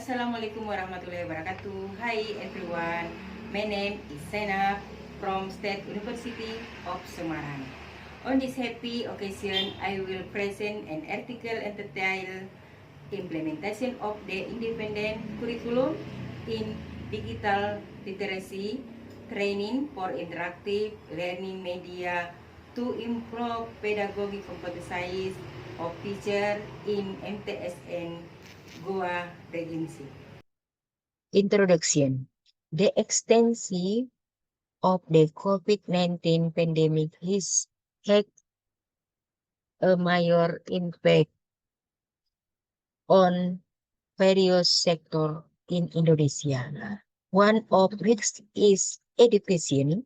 Assalamualaikum warahmatullahi wabarakatuh. Hi everyone, my name is Sena from State University of Semarang. On this happy occasion, I will present an article entitled Implementation of the Independent Curriculum in Digital Literacy Training for Interactive Learning Media to improve pedagogy competencies of teacher in MTSN Goa Regency. Introduction. The extension of the COVID-19 pandemic has had a major impact on various sectors in Indonesia. One of which is education.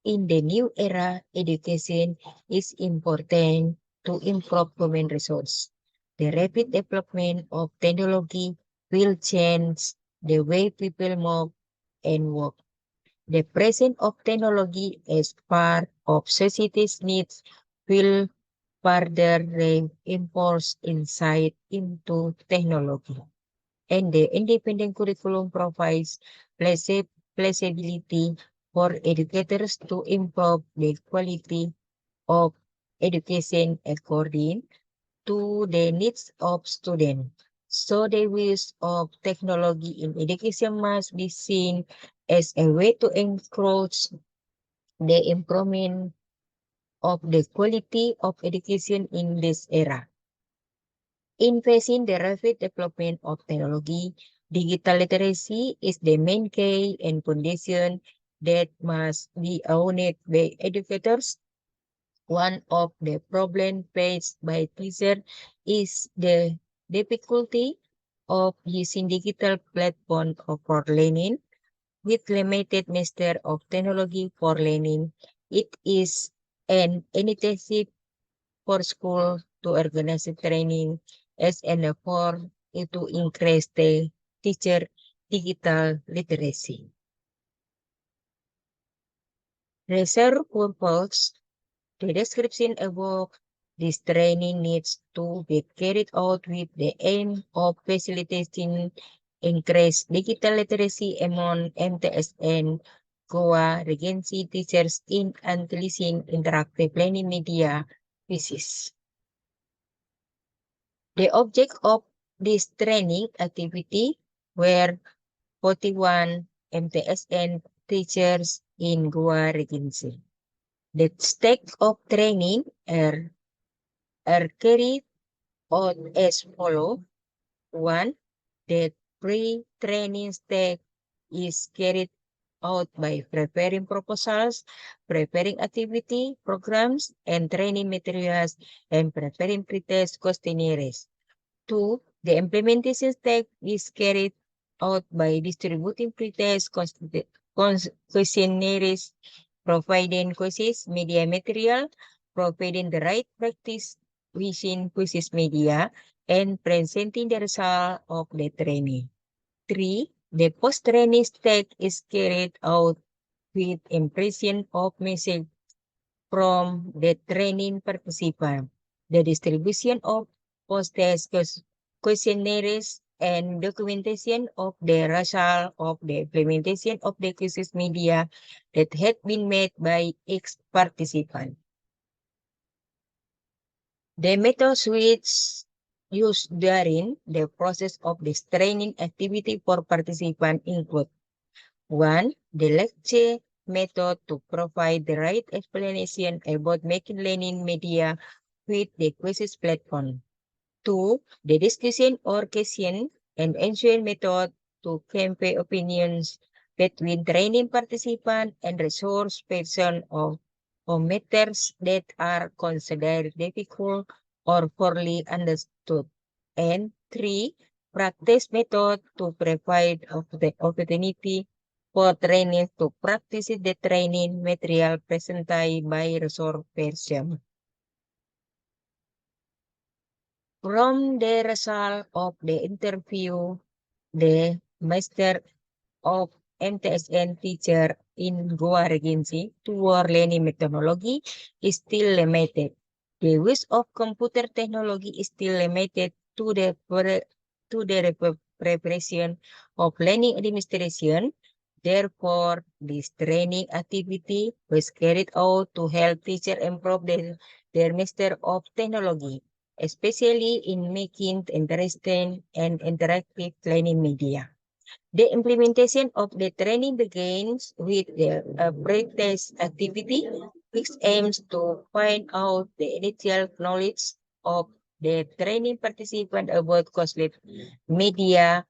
In the new era, education is important to improve human resource. The rapid development of technology will change the way people move and work. The presence of technology as part of society's needs will further reinforce insight into technology. And the independent curriculum provides flexibility for educators to improve the quality of education according to the needs of students. So the use of technology in education must be seen as a way to encourage the improvement of the quality of education in this era. In facing the rapid development of technology, digital literacy is the main key and condition that must be owned by educators. One of the problems faced by teachers is the difficulty of using digital platforms for learning. With limited master of technology for learning, it is an initiative for school to organize training as an effort to increase the teacher digital literacy. Research purpose. The description above, this training needs to be carried out with the aim of facilitating increased digital literacy among MTSN Goa Regency teachers in utilizing interactive learning media pieces. The object of this training activity were 41 MTSN teachers in Goa Regency. The stake of training are carried out as follows. One, the pre-training stake is carried out by preparing proposals, preparing activity programs and training materials, and preparing pretest questionnaires. Two, the implementation step is carried out by distributing pretest questionnaires, providing quizzes, media material, providing the right practice within quizzes media, and presenting the result of the training. Three, the post-training step is carried out with impression of message from the training participant, the distribution of post-test questionnaires, and documentation of the result of the implementation of the quizzes media that had been made by each participant. The methods which used during the process of this training activity for participants include 1. The lecture method to provide the right explanation about making learning media with the quizzes platform. 2. The discussion or question and answer method to compare opinions between training participants and resource person on matters that are considered difficult or poorly understood. And 3. Practice method to provide of the opportunity for training to practice the training material presented by resource person. From the result of the interview, the master of MTSN teacher in Goa Regency toward learning methodology is still limited. The use of computer technology is still limited to the preparation of learning administration. Therefore, this training activity was carried out to help teachers improve their master of technology, especially in making interesting and interactive learning media. The implementation of the training begins with the pre-test activity, which aims to find out the initial knowledge of the training participant about coslet media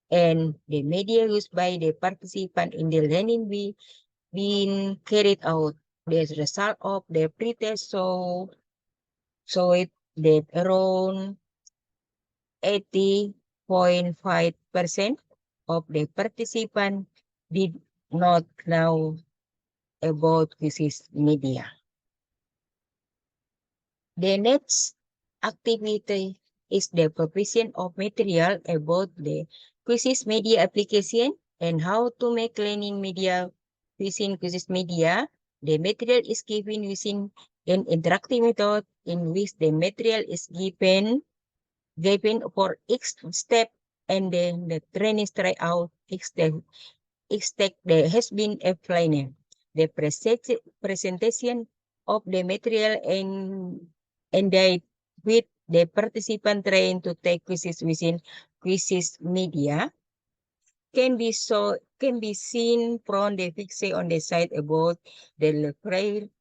and the media used by the participant in the learning being carried out. The result of the pre-test so it that around 80.5% of the participants did not know about this media. The next activity is the provision of material about the quizzes media application and how to make learning media using quizzes media. The material is given using an interactive method in which the material is given for each step and then the training try out each step that has been explained. The presentation of the material and that with the participant trying to take quizzes within quizzes media can be seen from the picture on the side about the library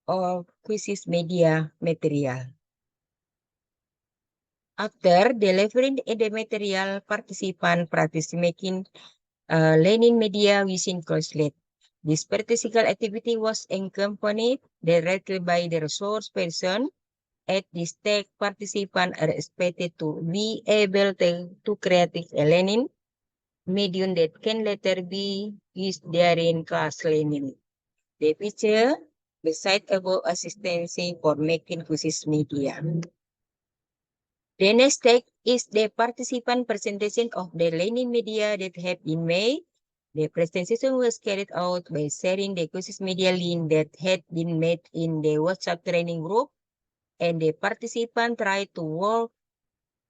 of quizzes media material. After delivering the material, participant practice making learning media using Quizlet. This practical activity was accompanied directly by the resource person. At this stage, participants are expected to be able to create a learning medium that can later be used during class learning. The feature, beside above assistance for making quizzes media. The next step is the participant presentation of the learning media that have been made. The presentation was carried out by sharing the quizzes media link that had been made in the WhatsApp training group, and the participant tried to work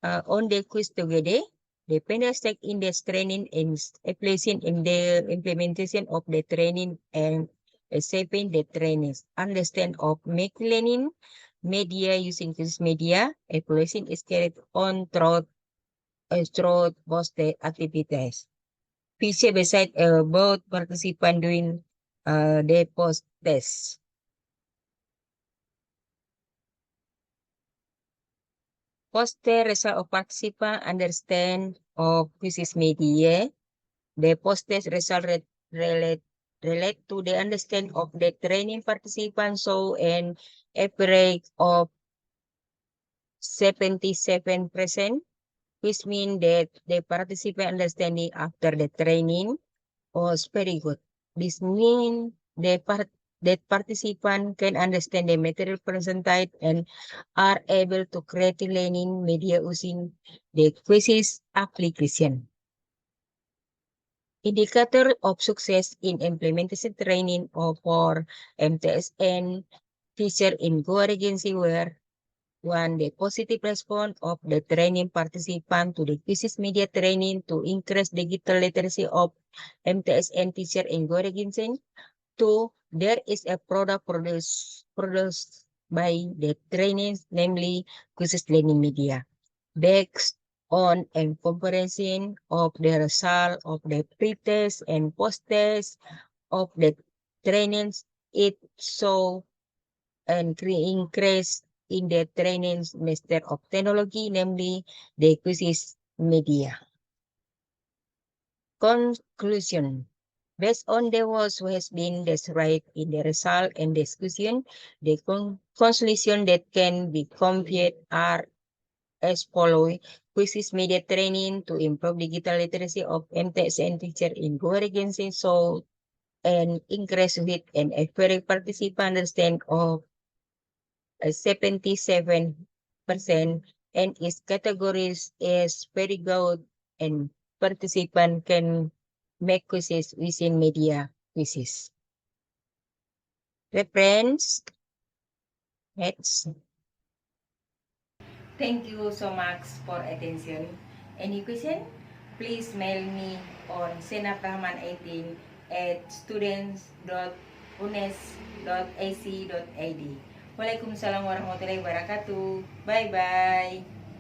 on the quiz together. The panelists take in this training and placing in the implementation of the training and shaping the trainings. Understand of make learning media using this media. Evaluation is carried on through both the activities. Feature beside both participants doing the post test. Post test result of participant understand of quizzes media. The post-test result relate to the understanding of the training participants, so an average of 77%, which means that the participant understanding after the training was very good. This means that participant can understand the material presented and are able to create learning media using the quizzes application. Indicator of success in implementation training of for MTSN teacher in Go agency were one, the positive response of the training participant to the quizzes media training to increase digital literacy of MTSN teacher in Go agency. Two, there is a product produced by the trainings, namely quizzes learning media. Based on a comparison of the result of the pre-test and post-test of the trainings, it saw an increase in the trainings master of technology, namely the quizzes media. Conclusion. Based on the words who has been described in the result and discussion, the conclusion that can be compared are as follows. Quizzes media training to improve digital literacy of MTSN teacher in Go agency, so an increase with an every participant understand of 77% and its categories is very good and participant can make quizzes within media quizzes. Reference. Next. Thank you so much for attention. Any question? please mail me on senaptahman18@students.unes.ac.id. Waalaikumsalam warahmatullahi wabarakatuh. Bye-bye.